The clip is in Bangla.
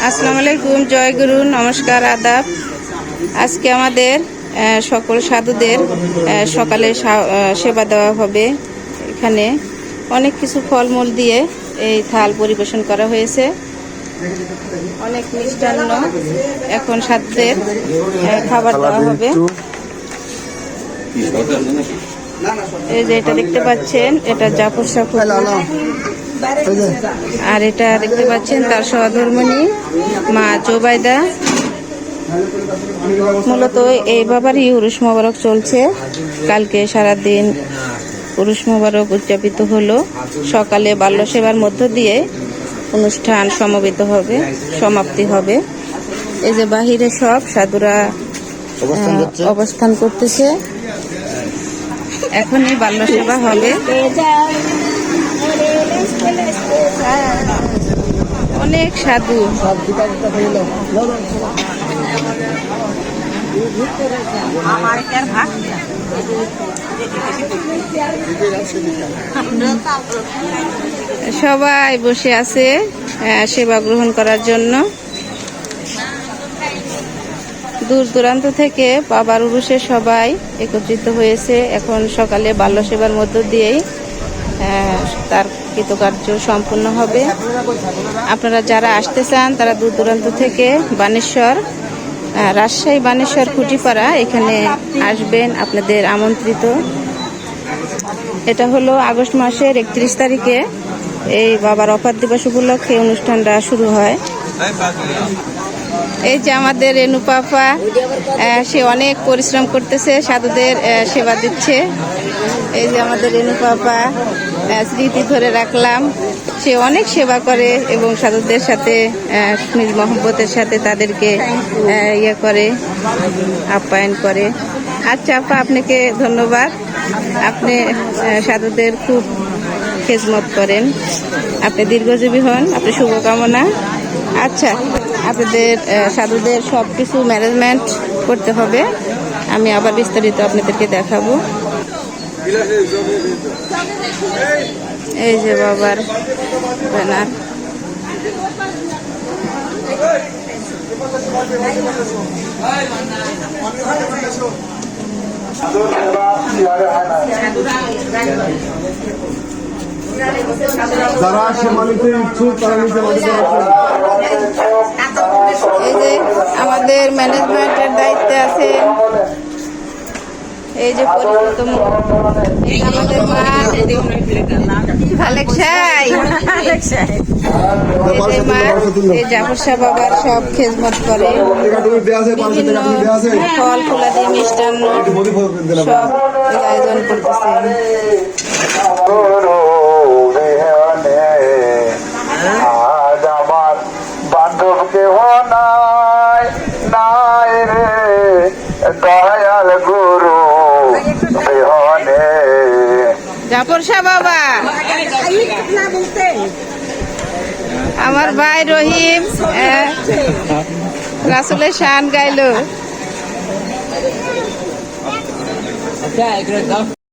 আসসালামু আলাইকুম, জয় গুরু, নমস্কার, আদাব। আজকে আমাদের সকল সাধুদের সকালে সেবা দেওয়া হবে। এখানে অনেক কিছু ফলমূল দিয়ে এই থাল পরিবেশন করা হয়েছে, অনেক মিষ্টান্ন। এখন সাধুদের খাবার দেওয়া হবে। এই যে এটা দেখতে পাচ্ছেন, এটা জাফর শাহ, আর এটা দেখতে পাচ্ছেন তার সহধর্মিণী মা জোবাইদা। মূলত এই বাবারই উরুস মোবারক চলছে। কালকে সারাদিন উরুস মোবারক উদযাপিত হলো। সকালে বাল্য সেবার মধ্য দিয়ে অনুষ্ঠান সমবেত হবে, সমাপ্তি হবে। এই যে বাহিরে সব সাধুরা অবস্থান করতেছে। এখনই বাল্য সেবা হবে। অনেক সাধু, সবাই বসে আছে সেবা গ্রহণ করার জন্য। দূর দূরান্ত থেকে বাবার উরুসে সবাই একত্রিত হয়েছে। এখন সকালে বাল্য সেবার মধ্য দিয়েই তার কৃতকার্য সম্পূর্ণ হবে। আপনারা যারা আসতে চান তারা দূর দূরান্ত থেকে বানেশ্বর, রাজশাহী বানেশ্বর খুঁটিপাড়া এখানে আসবেন, আপনাদের আমন্ত্রিত। এটা হলো আগস্ট মাসের 31 তারিখে এই বাবার অপার দিবস উপলক্ষে অনুষ্ঠানটা শুরু হয়। এই যে আমাদের রেনু পাপা, সে অনেক পরিশ্রম করতেছে, সাধুদের সেবা দিচ্ছে। এই যে আমাদের রেনু পাপা, স্মৃতি ধরে রাখলাম। সে অনেক সেবা করে এবং সাধুদের সাথে নিজ মহব্বতের সাথে তাদেরকে ইয়ে করে, আপ্যায়ন করে। আচ্ছা আপা, আপনাকে ধন্যবাদ। আপনি সাধুদের খুব খেজমত করেন। আপনি দীর্ঘজীবী হন, আপনি শুভকামনা। আচ্ছা, আপনাদের সাধুদের সব কিছু ম্যানেজমেন্ট করতে হবে। আমি আবার বিস্তারিত আপনাদেরকে দেখাবো। এই যে বাবার ব্যানার। যারা সেবা নিতে ইচ্ছুক তারা নিতে পারবে। এই যে আমাদের ম্যানেজমেন্টের দায়িত্বে আছেন এই যে পরিচিত মুখ, আমাদের মা খালেক সাই। এই জাফর শাহ বাবার সব খেজমত করে, বিভিন্ন ফল ফুলা দিয়ে মিষ্টান্ন সব আয়োজন করতেছে। আজ আমার বান্ধব কেহ নাই, নাই রে দয়াল গুরু বিহনে। জাফর শাহ বাবা, আমার ভাই রহিম রাসূলের শান গাইলো।